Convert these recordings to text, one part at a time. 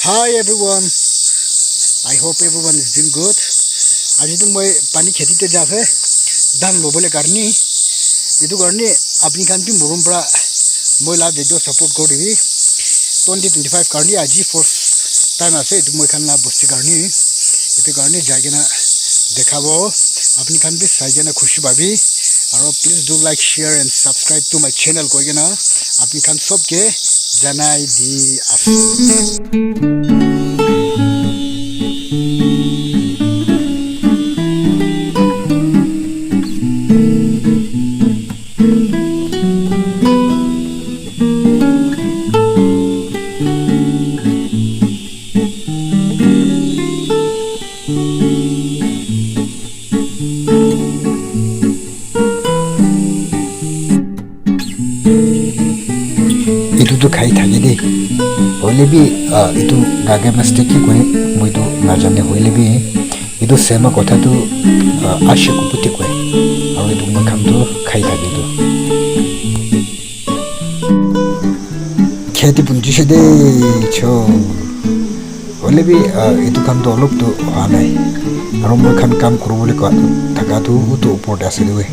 Hi everyone. I hope everyone is doing good. आज तो मैं पानी खेती ते जाके धान लोबले करनी इधर करनी अपनी कंपनी मुरुम पड़ा मैं ला देखो सपोर्ट कर रही 2025 करनी आज ही फर्स्ट टाइम आसे इधर मैं खाना बुस्ती करनी इधर करनी जाके ना देखा वो अपनी कंपनी साइज़ ना खुशी बाबी और please do like share and subscribe to my channel कोई ना अपनी कंपनी सब के जनाई दी itu tuh kai thagi deh, boleh bi itu naga mistake kue, mau itu ngajamnya boleh bi, itu sama kota tuh asyik putih kue, kalau itu makam tuh kai thagi tuh. खेती pun जिसे दे चो, boleh bi itu kan tuh aluk tuh aneh, kalau makam kam kuru boleh kau thaka tuh itu upor dasar deh.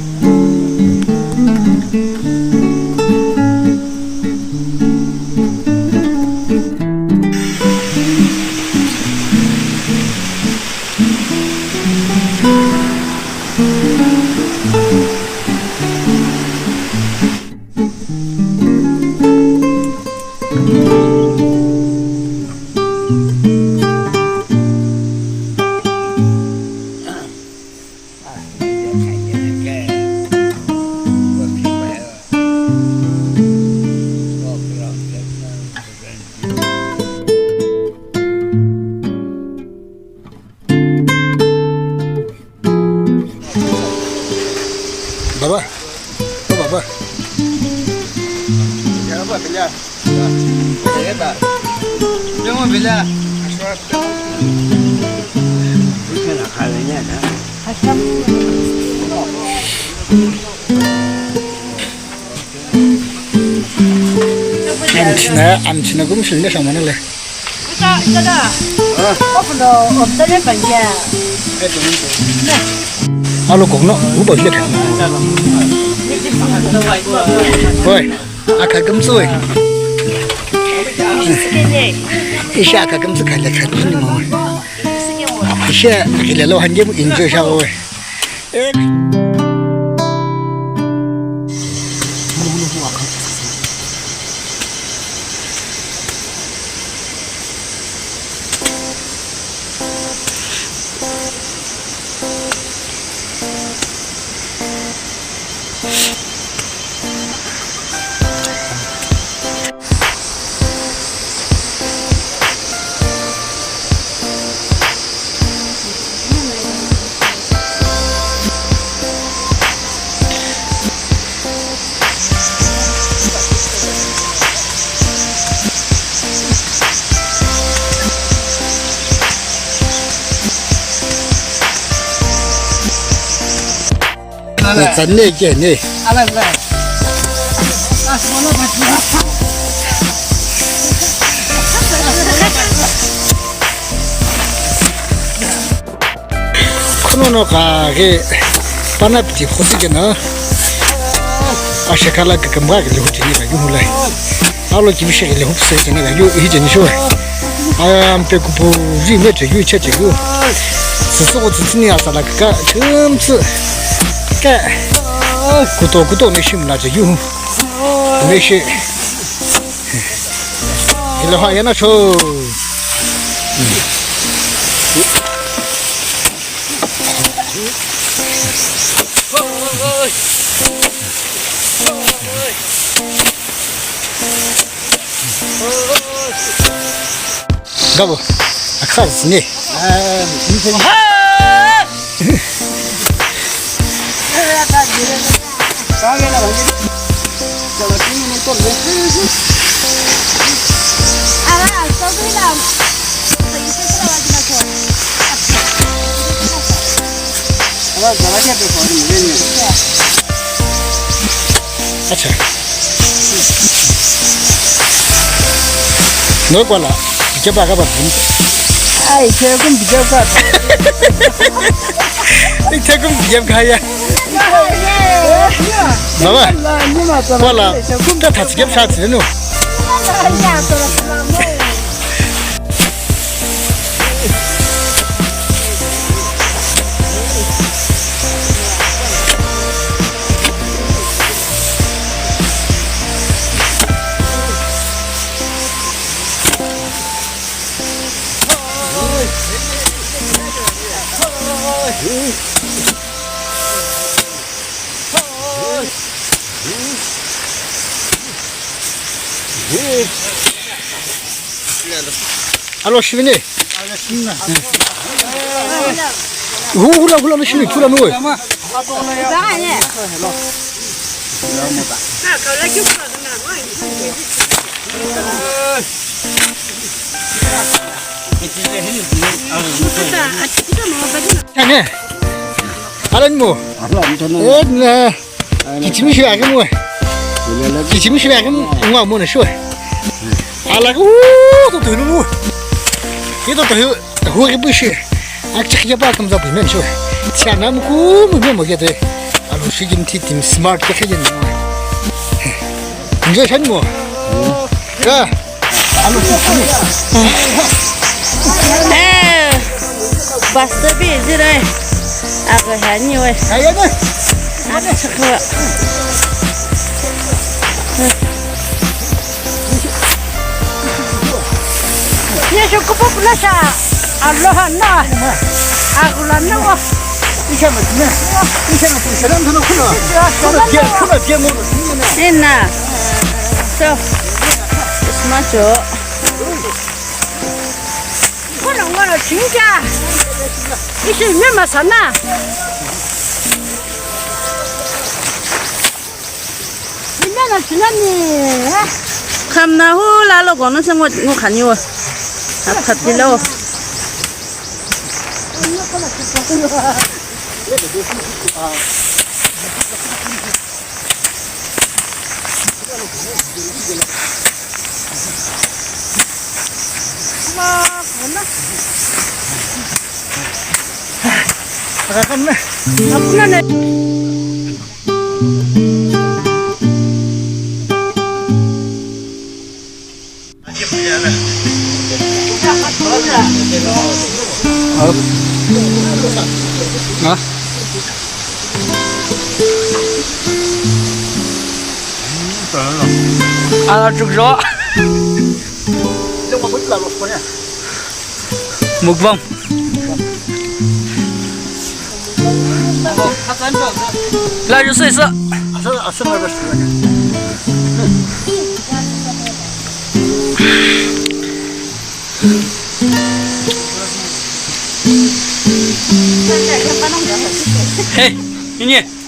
Baba, oh baba. Ya apa bila? Ya tak. Jangan bila. Bukan nak halnya dah. Asam. Amcina kum sini sama mana le? Kita dah. Oh kalau optanya banyak. Alo cũng nó cũng bớt được. Ôi, aka cấm xuôi. Isha aka cấm xuôi khai là khai đúng không? Isha cái là lâu hành với một in chơi sao rồi?真的真的。来来。啊，说了吧，可能那个把那皮喝死个呢，啊，是看那个干嘛个流进来用来，啊，那基本上流死进来有一件说，啊，别个不里面只有吃这个，只是我自己呢，啥那个根子。cái cú tổ này xem là chỉ dùng này xem cái là hoa nó cho gabo akar sini अच्छा nói qua là 비켜봐가 봐. 아이 조금 비켜봐. 이 태금 비켜가야. 봐봐. voilà. 다 같이 겹쳐지는 거. 알로 시비네. 훌라 시비 훌라 누워. 아니. 알았니 뭐? 네. 기침이 시작해 뭐. 기침이 시작해 뭐 뭐는 쉬어. 알아고 또 되는 거. 이도 또 후에 부시. 악착이 봐 감자 보면 쉬어. 지나면 뭐 먹게 돼. 알로 시긴 티팀 스마트 캐겠네. 이제 산 뭐. 자. 알로 시키니. basta busy rồi à cái nhiều rồi chắc rồi nhà chúng có bốc lá trà Allah na aku na Ena so smacho 거는 진짜 이게 얼마 샀나? 얼마나 지났니? 감나 후 라로 거는 생각 뭐 가니워. 아파트로. 나쁘네. 알아주죠. 묵방.来就试一试。嘿，妮妮。